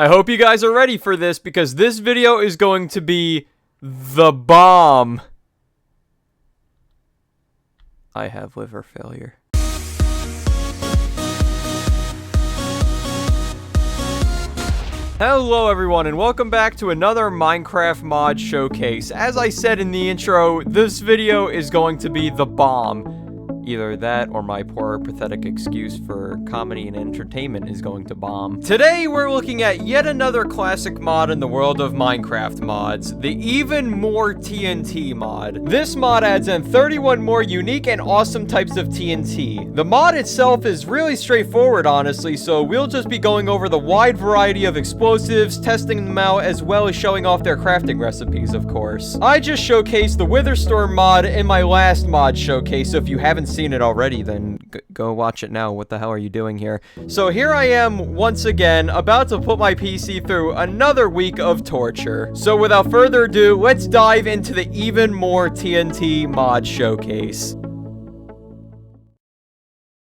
I hope you guys are ready for this because this video is going to be the bomb. I have liver failure. Hello everyone and welcome back to another Minecraft mod showcase. As I said in the intro, this video is going to be the bomb. Either that or my poor pathetic excuse for comedy and entertainment is going to bomb. Today we're looking at yet another classic mod in the world of Minecraft mods, the Even More TNT mod. This mod adds in 31 more unique and awesome types of TNT. The mod itself is really straightforward honestly, so we'll just be going over the wide variety of explosives, testing them out, as well as showing off their crafting recipes of course. I just showcased the Witherstorm mod in my last mod showcase, so if you haven't seen it already, then go watch it now. What the hell are you doing here? So here I am once again about to put my PC through another week of torture. So without further ado, let's dive into the Even More TNT mod showcase.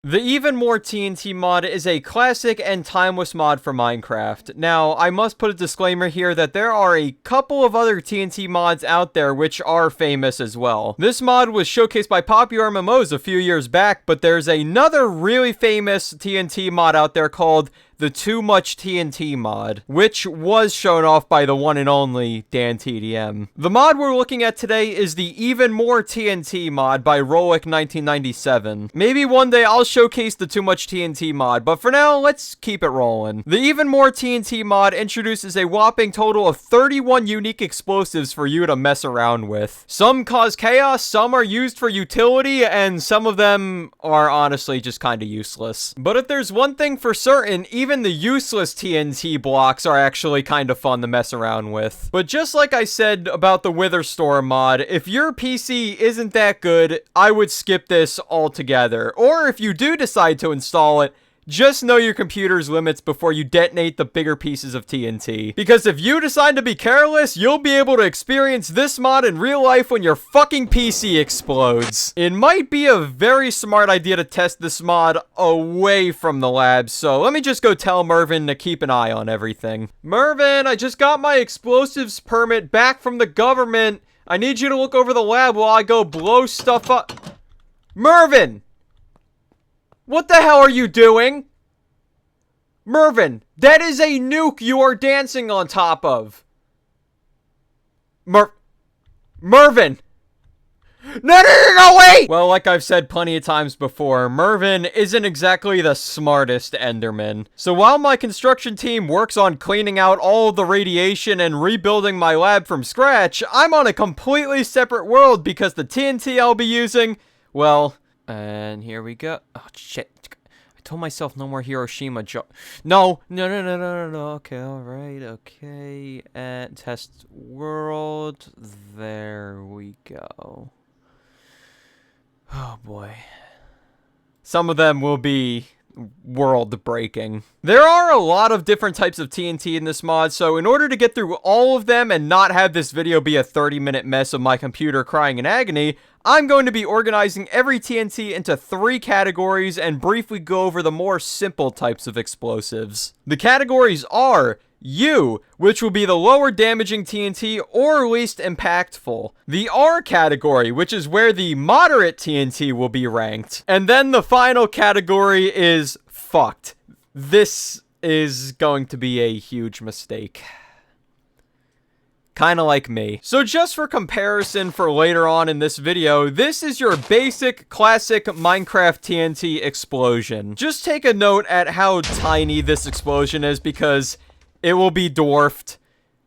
The Even More TNT mod is a classic and timeless mod for Minecraft. Now, I must put a disclaimer here that there are a couple of other TNT mods out there which are famous as well. This mod was showcased by Popular MMOs a few years back, but there's another really famous TNT mod out there called the Too Much TNT mod, which was shown off by the one and only DanTDM. The mod we're looking at today is the Even More TNT mod by Rolik1997. Maybe one day I'll showcase the Too Much TNT mod, but for now, let's keep it rolling. The Even More TNT mod introduces a whopping total of 31 unique explosives for you to mess around with. Some cause chaos, some are used for utility, and some of them are honestly just kinda useless. But if there's one thing for certain, even the useless TNT blocks are actually kind of fun to mess around with. But just like I said about the Witherstorm mod, if your PC isn't that good, I would skip this altogether. Or if you do decide to install it, just know your computer's limits before you detonate the bigger pieces of TNT. Because if you decide to be careless, you'll be able to experience this mod in real life when your fucking PC explodes. It might be a very smart idea to test this mod away from the lab, so let me just go tell Mervin to keep an eye on everything. Mervin, I just got my explosives permit back from the government. I need you to look over the lab while I go blow stuff up. Mervin! What the hell are you doing? Mervin, that is a nuke you are dancing on top of. Mervin! No, wait! Well, like I've said plenty of times before, Mervin isn't exactly the smartest Enderman. So while my construction team works on cleaning out all of the radiation and rebuilding my lab from scratch, I'm on a completely separate world because the TNT I'll be using, well... And here we go. Oh, shit. I told myself no more Hiroshima No. Okay, alright, okay. And test world. There we go. Oh, boy. Some of them will be world breaking. There are a lot of different types of TNT in this mod, so in order to get through all of them and not have this video be a 30-minute mess of my computer crying in agony, I'm going to be organizing every TNT into 3 categories and briefly go over the more simple types of explosives. The categories are U, which will be the lower damaging TNT or least impactful. The R category, which is where the moderate TNT will be ranked. And then the final category is fucked. This is going to be a huge mistake. Kinda like me. So just for comparison for later on in this video, this is your basic, classic Minecraft TNT explosion. Just take a note at how tiny this explosion is because it will be dwarfed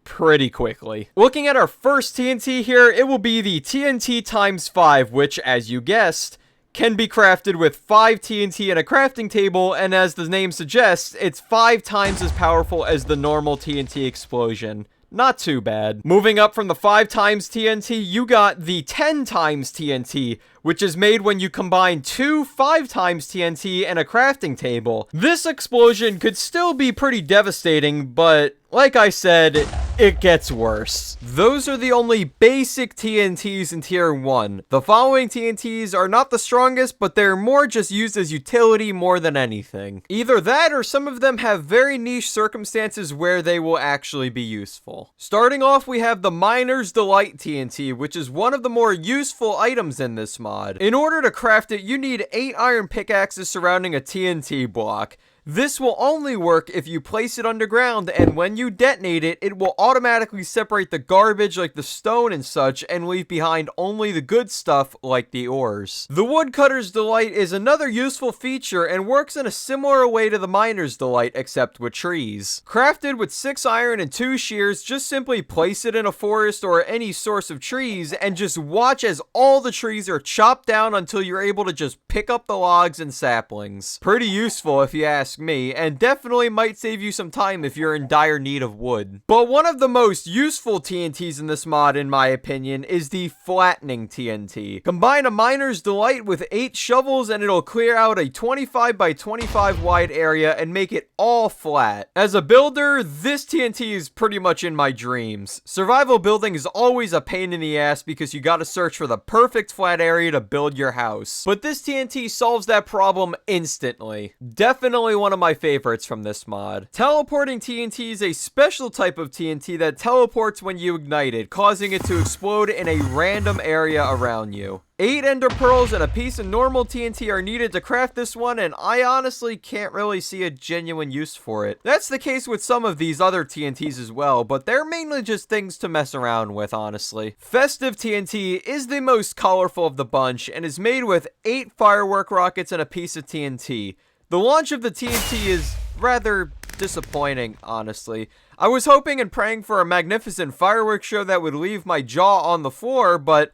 pretty quickly. Looking at our first TNT here, it will be the TNT times 5, which, as you guessed, can be crafted with 5 TNT in a crafting table, and as the name suggests, it's 5 times as powerful as the normal TNT explosion. Not too bad. Moving up from the 5 times TNT, you got the 10 times TNT, which is made when you combine 2 5 times TNT and a crafting table. This explosion could still be pretty devastating, but like I said, it gets worse. Those are the only basic TNTs in Tier 1. The following TNTs are not the strongest, but they're more just used as utility more than anything. Either that, or some of them have very niche circumstances where they will actually be useful. Starting off, we have the Miner's Delight TNT, which is one of the more useful items in this mod. In order to craft it, you need 8 iron pickaxes surrounding a TNT block. This will only work if you place it underground, and when you detonate it, it will automatically separate the garbage like the stone and such, and leave behind only the good stuff like the ores. The Woodcutter's Delight is another useful feature and works in a similar way to the Miner's Delight, except with trees. Crafted with 6 iron and 2 shears, just simply place it in a forest or any source of trees, and just watch as all the trees are chopped down until you're able to just pick up the logs and saplings. Pretty useful if you ask me, and definitely might save you some time if you're in dire need of wood. But one of the most useful TNTs in this mod, in my opinion, is the Flattening TNT. Combine a Miner's Delight with 8 shovels and it'll clear out a 25 by 25 wide area and make it all flat. As a builder, this TNT is pretty much in my dreams. Survival building is always a pain in the ass because you gotta search for the perfect flat area to build your house. But this TNT solves that problem instantly. Definitely one of my favorites from this mod. Teleporting TNT is a special type of TNT that teleports when you ignite it, causing it to explode in a random area around you. 8 ender pearls and a piece of normal TNT are needed to craft this one, and I honestly can't really see a genuine use for it. That's the case with some of these other TNTs as well, but they're mainly just things to mess around with, honestly. Festive TNT is the most colorful of the bunch, and is made with 8 firework rockets and a piece of TNT. The launch of the TNT is rather disappointing, honestly. I was hoping and praying for a magnificent fireworks show that would leave my jaw on the floor, but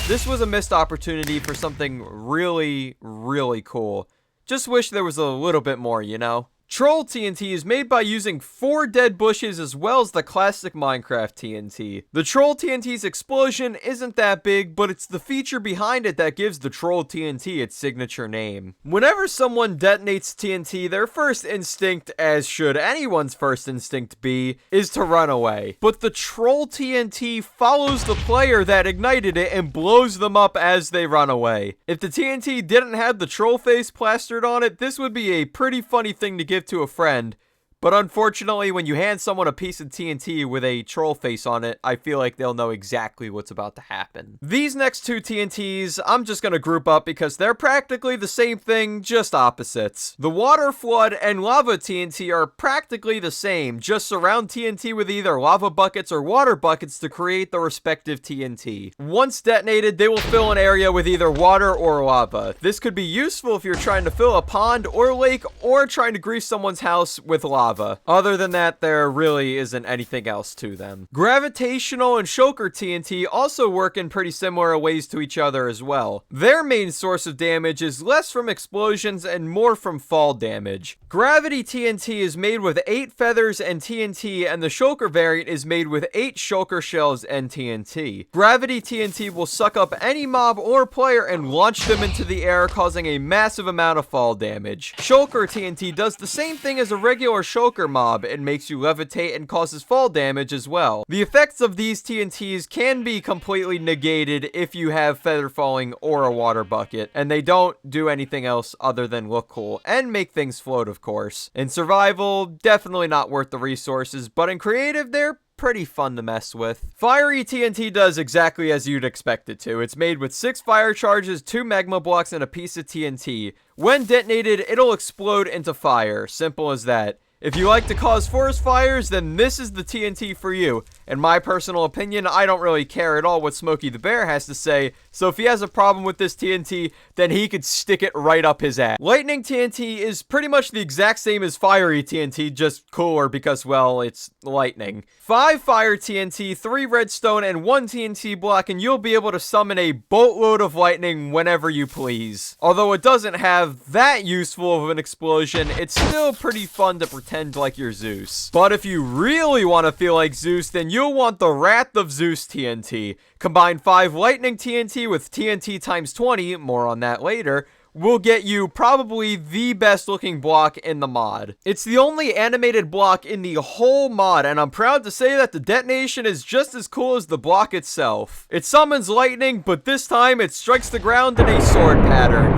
this was a missed opportunity for something really, really cool. Just wish there was a little bit more, you know? Troll TNT is made by using 4 dead bushes as well as the classic Minecraft TNT. The Troll TNT's explosion isn't that big, but it's the feature behind it that gives the Troll TNT its signature name. Whenever someone detonates TNT, their first instinct, as should anyone's first instinct be, is to run away. But the Troll TNT follows the player that ignited it and blows them up as they run away. If the TNT didn't have the troll face plastered on it, this would be a pretty funny thing to give to a friend. But unfortunately, when you hand someone a piece of TNT with a troll face on it, I feel like they'll know exactly what's about to happen. These next 2 TNTs, I'm just gonna group up because they're practically the same thing, just opposites. The Water Flood and Lava TNT are practically the same, just surround TNT with either lava buckets or water buckets to create the respective TNT. Once detonated, they will fill an area with either water or lava. This could be useful if you're trying to fill a pond or lake, or trying to grease someone's house with lava. Other than that, there really isn't anything else to them. Gravitational and Shulker TNT also work in pretty similar ways to each other as well. Their main source of damage is less from explosions and more from fall damage. Gravity TNT is made with 8 feathers and TNT, and the Shulker variant is made with 8 Shulker shells and TNT. Gravity TNT will suck up any mob or player and launch them into the air, causing a massive amount of fall damage. Shulker TNT does the same thing as a regular Shulker mob. It makes you levitate and causes fall damage as well. The effects of these TNTs can be completely negated if you have feather falling or a water bucket, and they don't do anything else other than look cool and make things float, of course. In survival, definitely not worth the resources, but in creative, they're pretty fun to mess with. Fiery TNT does exactly as you'd expect it to. It's made with 6 fire charges, 2 magma blocks, and a piece of TNT. When detonated, it'll explode into fire. Simple as that. If you like to cause forest fires, then this is the TNT for you. In my personal opinion, I don't really care at all what Smokey the Bear has to say, so if he has a problem with this TNT, then he could stick it right up his ass. Lightning TNT is pretty much the exact same as Fiery TNT, just cooler because, well, it's lightning. 5 Fire TNT, 3 Redstone, and 1 TNT block, and you'll be able to summon a boatload of lightning whenever you please. Although it doesn't have that useful of an explosion, it's still pretty fun to pretend like you're Zeus. But if you really want to feel like Zeus, then you'll want the Wrath of Zeus TNT. Combine 5 Lightning TNT with TNT times 20, more on that later, will get you probably the best looking block in the mod. It's the only animated block in the whole mod, and I'm proud to say that the detonation is just as cool as the block itself. It summons lightning, but this time it strikes the ground in a sword pattern.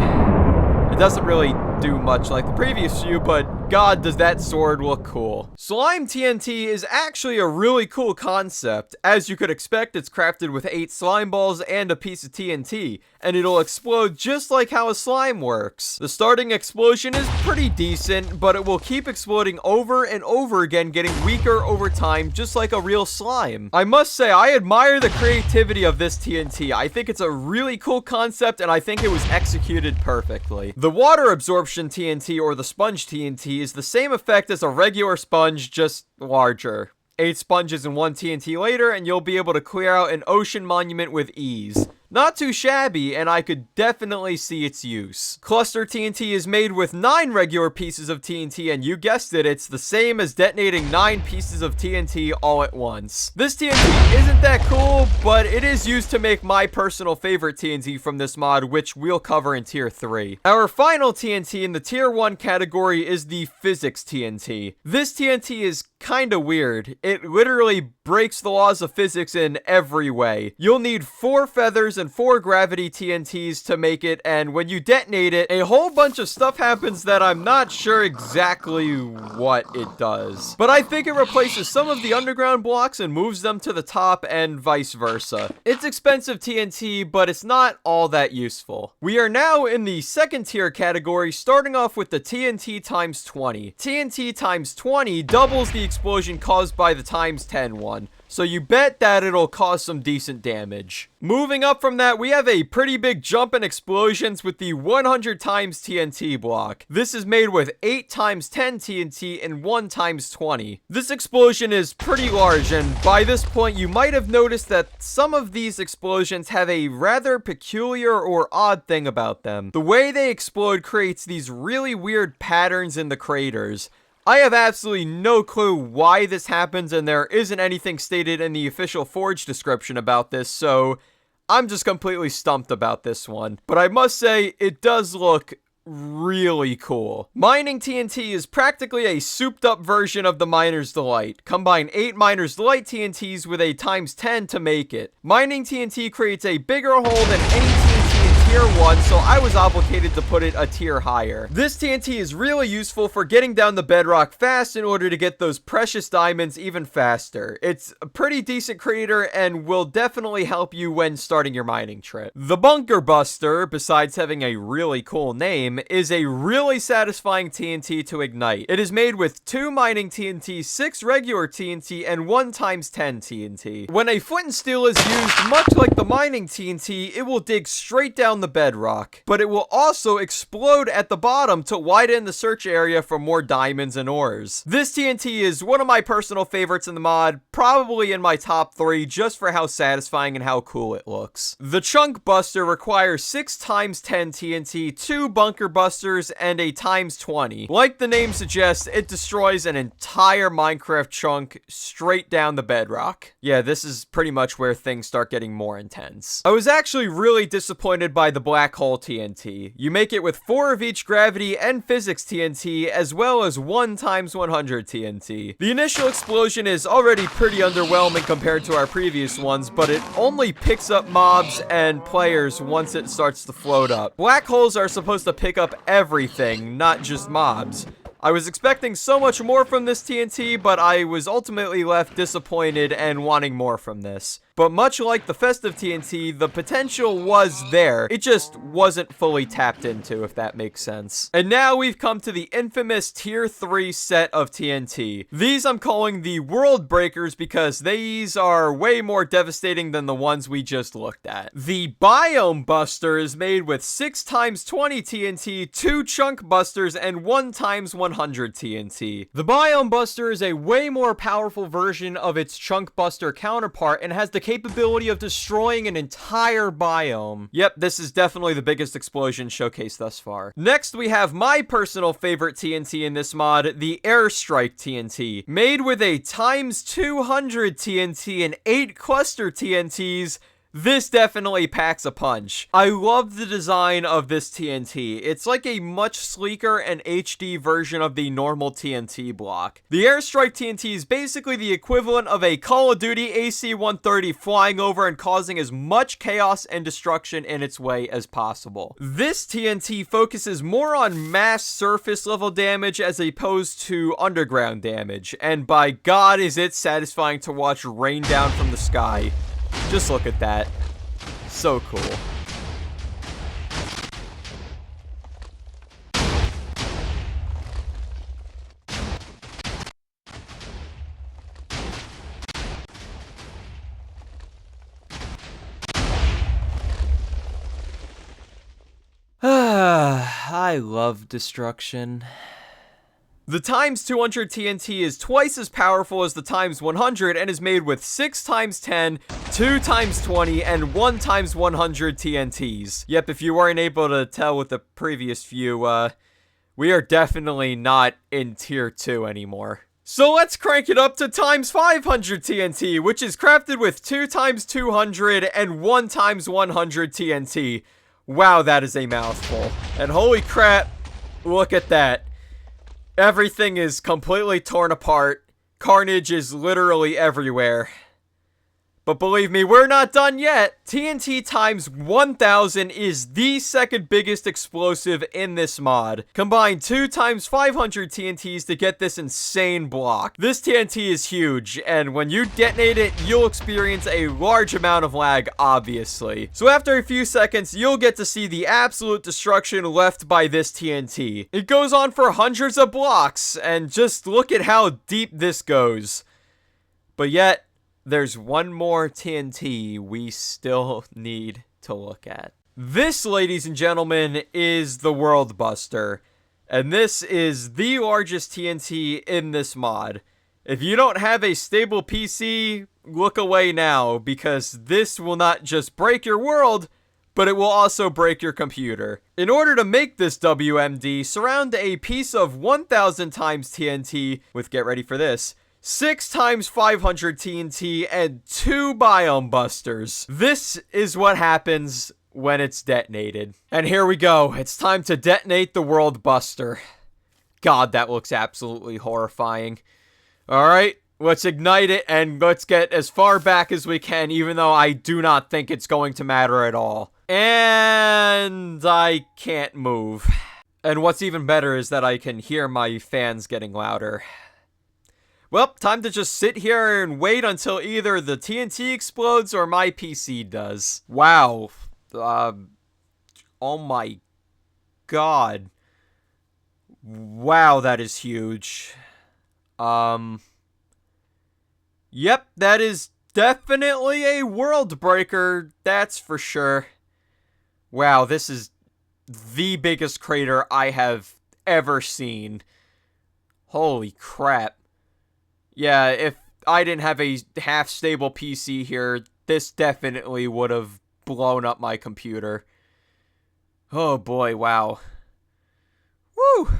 It doesn't really do much like the previous few, but god, does that sword look cool. Slime TNT is actually a really cool concept. As you could expect, it's crafted with 8 slime balls and a piece of TNT, and it'll explode just like how a slime works. The starting explosion is pretty decent, but it will keep exploding over and over again, getting weaker over time, just like a real slime. I must say, I admire the creativity of this TNT. I think it's a really cool concept, and I think it was executed perfectly. The water absorption TNT, or the sponge TNT, is the same effect as a regular sponge, just larger. 8 sponges in 1 TNT later, and you'll be able to clear out an ocean monument with ease. Not too shabby, and I could definitely see its use. Cluster TNT is made with 9 regular pieces of TNT, and you guessed it, it's the same as detonating 9 pieces of TNT all at once. This TNT isn't that cool, but it is used to make my personal favorite TNT from this mod, which we'll cover in Tier 3. Our final TNT in the Tier 1 category is the Physics TNT. This TNT is kinda weird. It literally breaks the laws of physics in every way. You'll need 4 feathers and 4 gravity TNTs to make it, and when you detonate it, a whole bunch of stuff happens that I'm not sure exactly what it does. But I think it replaces some of the underground blocks and moves them to the top, and vice versa. It's expensive TNT, but it's not all that useful. We are now in the second tier category, starting off with the TNT times 20. TNT times 20 doubles the explosion caused by the times 10 one. So you bet that it'll cause some decent damage. Moving up from that, we have a pretty big jump in explosions with the 100 times TNT block. This is made with 8 times 10 TNT and 1 times 20. This explosion is pretty large, and by this point you might have noticed that some of these explosions have a rather peculiar or odd thing about them. The way they explode creates these really weird patterns in the craters. I have absolutely no clue why this happens, and there isn't anything stated in the official Forge description about this, so I'm just completely stumped about this one. But I must say, it does look really cool. Mining TNT is practically a souped up version of the Miner's Delight. Combine 8 Miner's Delight TNTs with a times 10 to make it. Mining TNT creates a bigger hole than any TNT in Tier 1, so I was obligated to put it a tier higher. This TNT is really useful for getting down the bedrock fast in order to get those precious diamonds even faster. It's a pretty decent creator and will definitely help you when starting your mining trip. The Bunker Buster, besides having a really cool name, is a really satisfying TNT to ignite. It is made with 2 mining TNT, 6 regular TNT, and 1 times 10 TNT. When a flint and steel is used, much like the mining TNT, it will dig straight down the bedrock, but it will also explode at the bottom to widen the search area for more diamonds and ores. This TNT is one of my personal favorites in the mod, probably in my top 3 just for how satisfying and how cool it looks. The Chunk Buster requires 6 times 10 TNT, 2 Bunker Busters, and a times 20. Like the name suggests, it destroys an entire Minecraft chunk straight down the bedrock. Yeah, this is pretty much where things start getting more intense. I was actually really disappointed by the Black Hole TNT. You make it with 4 of each Gravity and Physics TNT, as well as 1 times 100 TNT. The initial explosion is already pretty underwhelming compared to our previous ones, but it only picks up mobs and players once it starts to float up. Black holes are supposed to pick up everything, not just mobs. I was expecting so much more from this TNT, but I was ultimately left disappointed and wanting more from this. But much like the Festive TNT, the potential was there. It just wasn't fully tapped into, if that makes sense. And now we've come to the infamous Tier 3 set of TNT. These I'm calling the World Breakers because these are way more devastating than the ones we just looked at. The Biome Buster is made with 6 times 20 TNT, 2 Chunk Busters, and 1 times 100 TNT. The Biome Buster is a way more powerful version of its Chunk Buster counterpart and has the capability of destroying an entire biome. Yep, this is definitely the biggest explosion showcased thus far. Next, we have my personal favorite TNT in this mod, the Airstrike TNT. Made with a times 200 TNT and 8 cluster TNTs, this definitely packs a punch. I love the design of this TNT. It's like a much sleeker and HD version of the normal TNT block. The Airstrike TNT is basically the equivalent of a Call of Duty AC-130 flying over and causing as much chaos and destruction in its way as possible. This TNT focuses more on mass surface level damage as opposed to underground damage, and by God is it satisfying to watch rain down from the sky. Just look at that. So cool. I love destruction. The times 200 TNT is twice as powerful as the times 100 and is made with 6 times 10, 2 times 20, and 1 times 100 TNTs. Yep, if you weren't able to tell with the previous few, we are definitely not in tier 2 anymore. So let's crank it up to times 500 TNT, which is crafted with 2 times 200 and 1 times 100 TNT. Wow, that is a mouthful. And holy crap, look at that. Everything is completely torn apart. Carnage is literally everywhere. But believe me, we're not done yet. TNT times 1000 is the second biggest explosive in this mod. Combine 2 times 500 TNTs to get this insane block. This TNT is huge, and when you detonate it, you'll experience a large amount of lag, obviously. So after a few seconds, you'll get to see the absolute destruction left by this TNT. It goes on for hundreds of blocks, and just look at how deep this goes. But yet, there's one more TNT we still need to look at. This, ladies and gentlemen, is the World Buster. And this is the largest TNT in this mod. If you don't have a stable PC, look away now, because this will not just break your world, but it will also break your computer. In order to make this WMD, surround a piece of 1000 times TNT with, get ready for this, 6 times 500 TNT, and 2 biome busters. This is what happens when it's detonated. And here we go. It's time to detonate the World Buster. God, that looks absolutely horrifying. Alright, let's ignite it and let's get as far back as we can, even though I do not think it's going to matter at all. And I can't move. And what's even better is that I can hear my fans getting louder. Well, time to just sit here and wait until either the TNT explodes or my PC does. Wow. Oh my God. Wow, that is huge. Yep, that is definitely a world breaker, that's for sure. Wow, this is the biggest crater I have ever seen. Holy crap. Yeah, if I didn't have a half-stable PC here, this definitely would have blown up my computer. Oh boy, wow. Woo!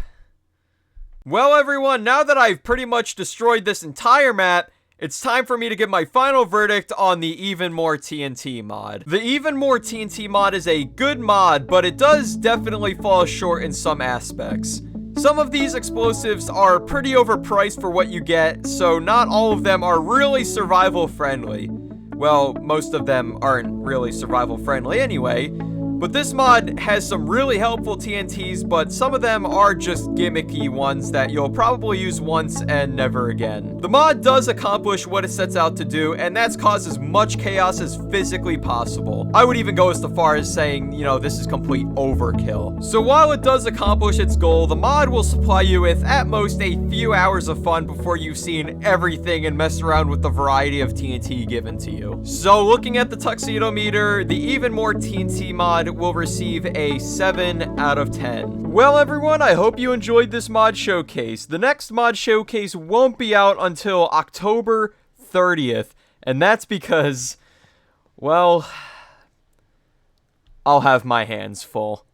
Well, everyone, now that I've pretty much destroyed this entire map, it's time for me to give my final verdict on the Even More TNT mod. The Even More TNT mod is a good mod, but it does definitely fall short in some aspects. Some of these explosives are pretty overpriced for what you get, so not all of them are really survival friendly. Well, most of them aren't really survival friendly anyway. But this mod has some really helpful TNTs, but some of them are just gimmicky ones that you'll probably use once and never again. The mod does accomplish what it sets out to do, and that's cause as much chaos as physically possible. I would even go as far as saying, you know, this is complete overkill. So while it does accomplish its goal, the mod will supply you with at most a few hours of fun before you've seen everything and messed around with the variety of TNT given to you. So looking at the tuxedo meter, the Even More TNT mod will receive a 7 out of 10. Well, everyone, I hope you enjoyed this mod showcase. The next mod showcase won't be out until October 30th, and that's because, well, I'll have my hands full.